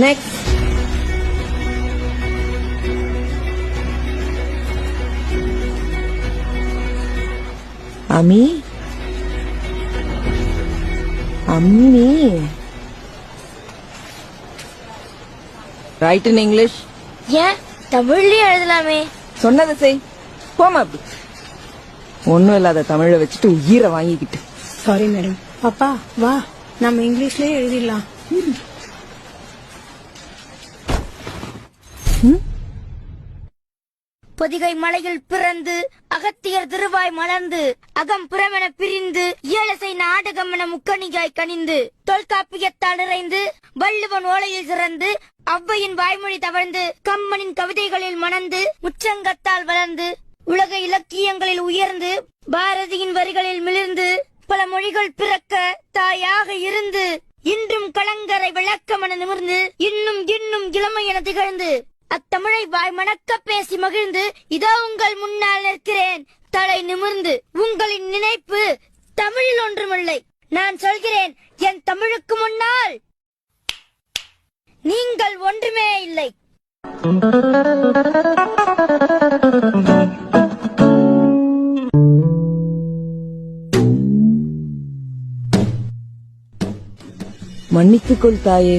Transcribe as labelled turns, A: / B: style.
A: Next. அம்மி, அம்மி, right in English.
B: ஏன் தமிழ்லயே எழுதலாமே?
A: சொன்னதை செய். போமா அப்படி. ஒண்ணும் இல்லாத தமிழை வச்சுட்டு உயிரை வாங்கிக்கிட்டு.
C: Sorry madam. பாப்பா வா, நம்ம இங்கிலீஷ்லயே எழுதிடலாம்.
B: பொதிகை மலையில் பிறந்து அகத்தியர் திருவாய் மலர்ந்து அகம் புறமென பிரிந்து ஏழசை நாடகம் என முக்கணிகாய் கனிந்து தொல்காப்பியத்தால் நிறைந்து வள்ளுவன் ஓலையில் சிறந்து ஔவையின் வாய்மொழி தவழ்ந்து கம்மனின் கவிதைகளில் மணந்து முச்சங்கத்தால் வளர்ந்து உலக இலக்கியங்களில் உயர்ந்து பாரதியின் வரிகளில் மிளிர்ந்து பல மொழிகள் பிறக்க தாயாக இருந்து இன்றும் கலங்கரை விளக்கமென நிமிர்ந்து இன்னும் இன்னும் இளமை என திகழ்ந்து அத்தமிழை வாய் மணக்க பேசி மகிழ்ந்து இதோ உங்கள் முன்னால் நிற்கிறேன் தலை நிமிர்ந்து. உங்களின் நினைப்பு தமிழில் ஒன்றுமில்லை. நான் சொல்கிறேன், என் தமிழுக்கு முன்னால் நீங்கள் ஒன்றுமே இல்லை.
A: மன்னித்துக்கொள் தாயே.